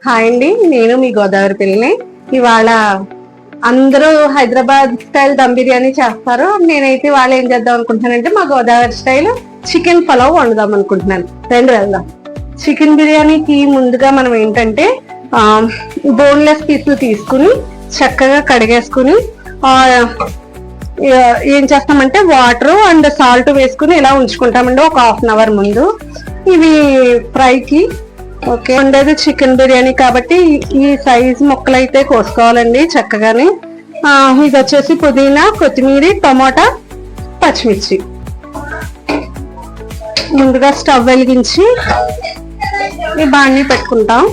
Hi అండి, నేను మీ గోదావరి పిల్లని. ఇవాళ అందరూ హైదరాబాద్ స్టైల్ దమ్ బిర్యానీ చేస్తారు. నేనైతే ఇవాళ ఏం చేద్దాం అనుకుంటున్నానంటే మా గోదావరి స్టైల్ చికెన్ పలావ్ వండుదాం అనుకుంటున్నాను. రెండు వెళ్దాం. చికెన్ బిర్యానీకి ముందుగా మనం ఏంటంటే బోన్లెస్ పీసులు తీసుకుని చక్కగా కడిగేసుకుని ఏం చేస్తామంటే వాటర్ అండ్ సాల్ట్ వేసుకుని ఇలా ఉంచుకుంటామండి ఒక హాఫ్ అన్ అవర్ ముందు. ఇవి ఫ్రైకి ఓకే ఉండేది చికెన్ బిర్యానీ కాబట్టి ఈ సైజ్ ముక్కలు అయితే కోసుకోవాలండి చక్కగాని. ఇది వచ్చేసి పుదీనా, కొత్తిమీర, టమాటా, పచ్చిమిర్చి. ముందుగా స్టవ్ వెలిగించి ఈ బాణీ పెట్టుకుంటాం.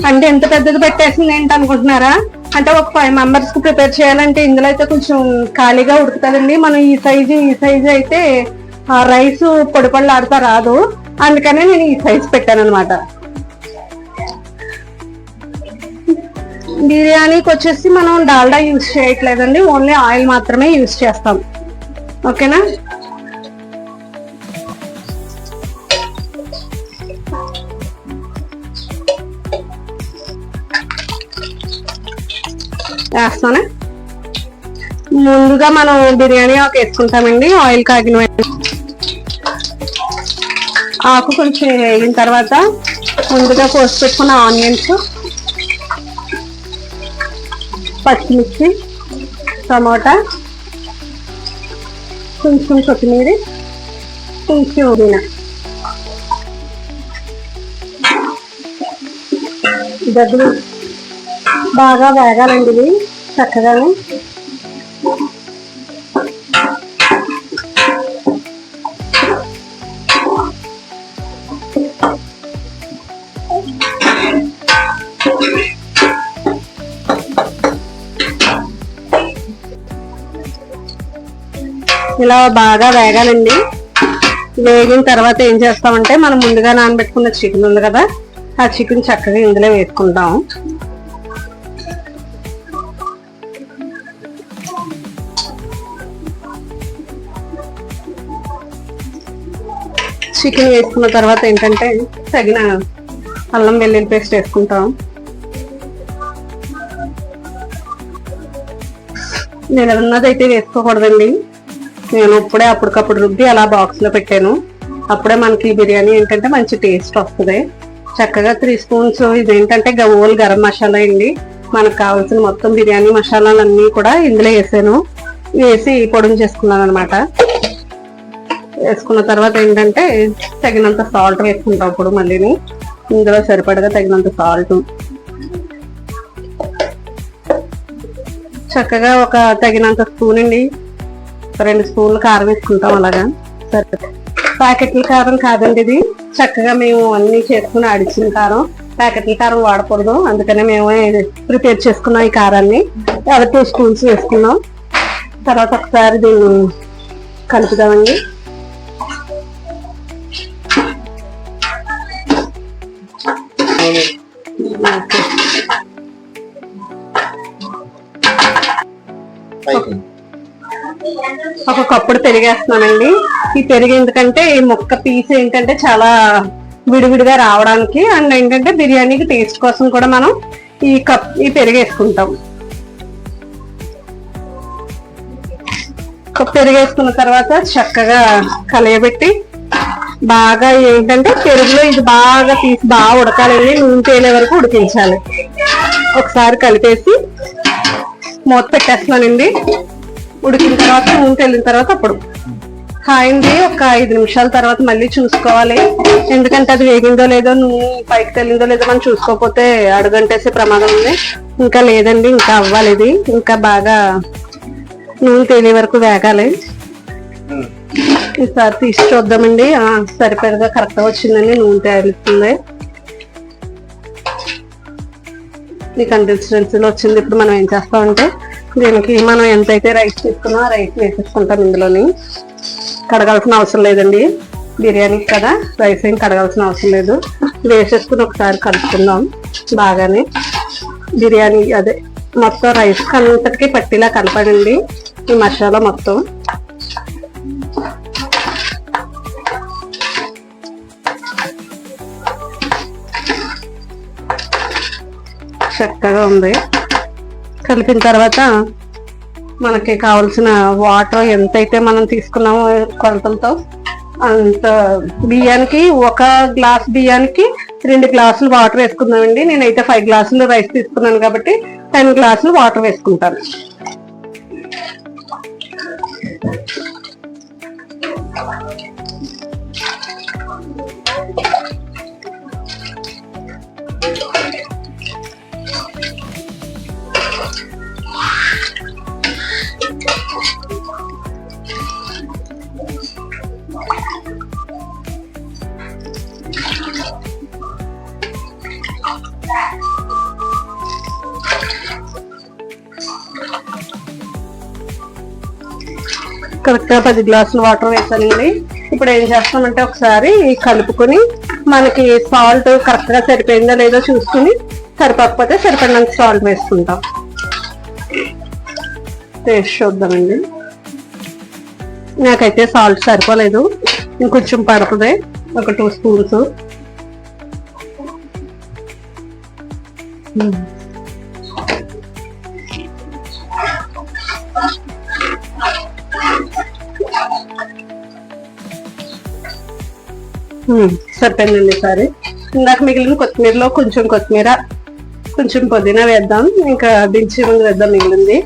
అంటే ఎంత పెద్దది పెట్టేసింది ఏంటి అనుకుంటున్నారా? అంటే ఒక 5 మెంబర్స్ కి ప్రిపేర్ చేయాలంటే ఇందులో అయితే కొంచెం ఖాళీగా ఉడుకుతుందండి. మనం ఈ సైజు అయితే రైస్ పొడి పళ్ళాడుతా రాదు, అందుకనే నేను ఈ సైజ్ పెట్టాను అనమాట. బిర్యానీకి వచ్చేసి మనం డాల్డా యూజ్ చేయట్లేదండి, ఓన్లీ ఆయిల్ మాత్రమే యూజ్ చేస్తాం. ఓకేనా? వేస్తానే ముందుగా మనం బిర్యానీ ఆకు వేసుకుంటామండి. ఆయిల్ కాగిన ఆకు కొంచెం వేగిన తర్వాత ముందుగా కోసి పెట్టుకున్న ఆనియన్స్, పచ్చిమిర్చి, టమాటా, కొంచెం కొత్తిమీర, కొంచెం పుదీనా, దగ్గర బాగా వేగాలండి ఇది చక్కగానే. ఇలా బాగా వేగాలండి. వేగిన తర్వాత ఏం చేస్తామంటే మనం ముందుగా నానబెట్టుకున్న చికెన్ ఉంది కదా, ఆ చికెన్ చక్కగా ఇందులో వేసుకుంటాం. చికెన్ వేసుకున్న తర్వాత ఏంటంటే తగిన అల్లం వెల్లుల్లి పేస్ట్ వేసుకుంటాం. నేను ఉన్నదైతే వేసుకోకూడదండి, నేను ఇప్పుడే అప్పటికప్పుడు రుబ్బి అలా బాక్స్ లో పెట్టాను. అప్పుడే మనకి బిర్యానీ ఏంటంటే మంచి టేస్ట్ వస్తుంది. చక్కగా 3 స్పూన్స్ ఇదేంటంటే ఓల్ గరం మసాలా అండి. మనకు కావాల్సిన మొత్తం బిర్యానీ మసాలాలన్నీ కూడా ఇందులో వేసాను. వేసి పొడి చేసుకున్నాను అనమాట. వేసుకున్న తర్వాత ఏంటంటే తగినంత సాల్ట్ వేసుకుంటాం. ఇప్పుడు మళ్ళీని ఇందులో సరిపడగా తగినంత సాల్ట్, చక్కగా ఒక తగినంత స్పూన్ అండి, 2 స్పూన్లు కారం వేసుకుంటాం. అలాగా సరే, ప్యాకెట్ల కారం కాదండి ఇది. చక్కగా మేము అన్ని చేసుకుని ఆడిచ్చిన కారం, ప్యాకెట్ల కారం వాడకూడదు, అందుకనే మేము ప్రిపేర్ చేసుకున్నాం ఈ కారాన్ని. 2 స్పూన్స్ వేసుకున్నాం. తర్వాత ఒకసారి దీన్ని కలుపుదామండి. ఒక కప్పుడు పెరిగేస్తున్నానండి. ఈ పెరుగు ఎందుకంటే ఈ ముక్క పీస్ ఏంటంటే చాలా విడివిడిగా రావడానికి, అండ్ ఏంటంటే బిర్యానీకి టేస్ట్ కోసం కూడా మనం ఈ పెరుగు వేసుకుంటాం. పెరుగు వేసుకున్న తర్వాత చక్కగా కలయబెట్టి బాగా ఏంటంటే పెరుగులో ఇది బాగా తీసి బాగా ఉడకాలండి. నూనె తేలే వరకు ఉడికించాలి. ఒకసారి కలిపేసి మూత పెట్టేస్తున్నానండి. ఉడికిన తర్వాత నూనె తేలిన తర్వాత అప్పుడు హాయింది ఒక 5 నిమిషాల తర్వాత మళ్ళీ చూసుకోవాలి. ఎందుకంటే అది వేగిందో లేదో, నూనె పైకి తేలిందో లేదో మనం చూసుకోకపోతే అడుగంటేసే ప్రమాదం ఉంది. ఇంకా లేదండి, ఇంకా అవ్వాలి. ఇది ఇంకా బాగా నూనె తేలే వరకు వేగాలి. ఈసారి తీసి చూద్దామండి. సరిపడగా కరెక్ట్గా వచ్చిందండి, నూనె తేలుతుంది. ఈ కన్సిస్టెన్సీలో వచ్చింది. ఇప్పుడు మనం ఏం చేస్తామంటే దీనికి మనం ఎంతైతే రైస్ తీసుకున్నా రైస్ వేసేసుకుంటాం. ఇందులోని కడగాల్సిన అవసరం లేదండి, బిర్యానీకి కదా, రైస్ ఏం కడగాల్సిన అవసరం లేదు. వేసేసుకుని ఒకసారి కలుపుకుందాం బాగానే. బిర్యానీ అదే మొత్తం రైస్ అంతటికి పట్టిలా కలపడండి ఈ మసాలా మొత్తం. చక్కగా ఉంది. కలిపిన తర్వాత మనకి కావాల్సిన వాటర్ ఎంతైతే మనం తీసుకున్నామో కొలతలతో అంత బియ్యానికి, 1 గ్లాస్ బియ్యానికి 2 గ్లాసులు వాటర్ వేసుకుందామండి. నేనైతే 5 గ్లాసులు రైస్ తీసుకున్నాను కాబట్టి 10 గ్లాసులు వాటర్ వేసుకుంటాను. కరెక్ట్గా 10 గ్లాసులు వాటర్ వేసానండి. ఇప్పుడు ఏం చేస్తామంటే ఒకసారి కలుపుకొని మనకి సాల్ట్ కరెక్ట్గా సరిపోయిందో లేదో చూసుకుని, సరిపోకపోతే సరిపడినంత సాల్ట్ వేసుకుంటాం. టేస్ట్ చూద్దామండి. నాకైతే సాల్ట్ సరిపోలేదు, ఇంకొంచెం పడుతుంది, ఒక 2 స్పూన్స్. సరిపోయిందండి. సరే, ఇందాక మిగిలిన కొత్తిమీరలో కొంచెం కొత్తిమీర, కొంచెం పుదీనా వేద్దాం. ఇంకా దించి ముందు వేద్దాం మిగిలింది.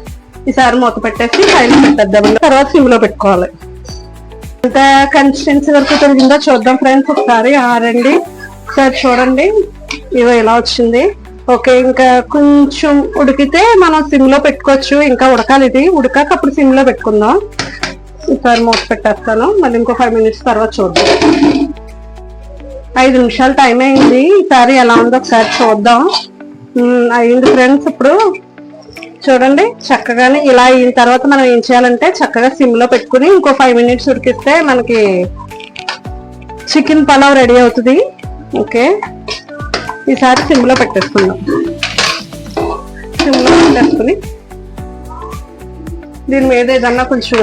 ఈసారి మూత పెట్టేసి హైలో పెట్టేద్దాం. తర్వాత సిమ్లో పెట్టుకోవాలి. ఎంత కన్సిస్టెన్సీ వరకు తొలగిందో చూద్దాం ఫ్రెండ్స్. ఒకసారి ఆరండి, ఒకసారి చూడండి. ఇవో ఇలా వచ్చింది. ఓకే, ఇంకా కొంచెం ఉడికితే మనం సిమ్లో పెట్టుకోవచ్చు. ఇంకా ఉడకాలి, ఇది ఉడకాక అప్పుడు సిమ్లో పెట్టుకుందాం. ఈసారి మూత పెట్టేస్తాను. మళ్ళీ ఇంకో 5 మినిట్స్ తర్వాత చూద్దాం. 5 నిమిషాలు టైం అయింది. ఈసారి ఎలా ఉందో ఒకసారి చూద్దాం. అయింది ఫ్రెండ్స్. ఇప్పుడు చూడండి, చక్కగానే ఇలా అయిన తర్వాత మనం ఏం చేయాలంటే చక్కగా సిమ్ లో పెట్టుకుని ఇంకో 5 మినిట్స్ ఉడికిస్తే మనకి చికెన్ పలావ్ రెడీ అవుతుంది. ఓకే, ఈసారి సిమ్ లో పెట్టేసుకుందాం. సిమ్ లో పెట్టేసుకుని దీని మీద ఏదన్నా కొంచెం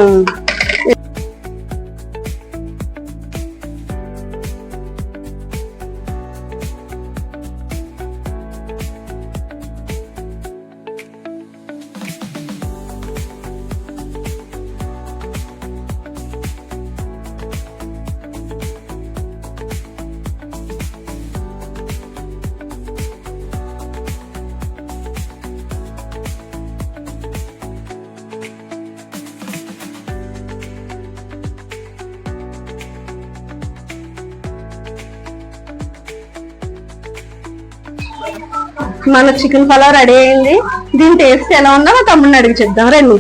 మన చికెన్ పలావ్ రెడీ అయింది. దీని టేస్ట్ ఎలా ఉందో మా తమ్ముడిని అడిగి చెప్దాం. రండి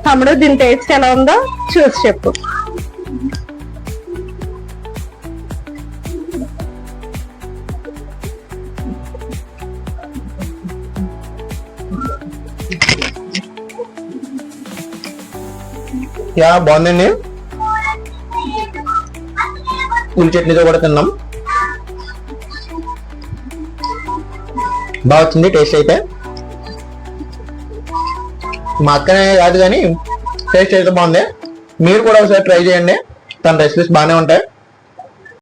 తమ్ముడు, దీని టేస్ట్ ఎలా ఉందో చూసి చెప్పు. బాగుందండి. ఉల్లి చట్నీతో కూడా తిన్నాం. బాగా వచ్చింది టేస్ట్ అయితే. మా అక్కనే కాదు కానీ టేస్ట్ అయితే బాగుంది. మీరు కూడా ఒకసారి ట్రై చేయండి. తన రెసిపీస్ బాగానే ఉంటాయి.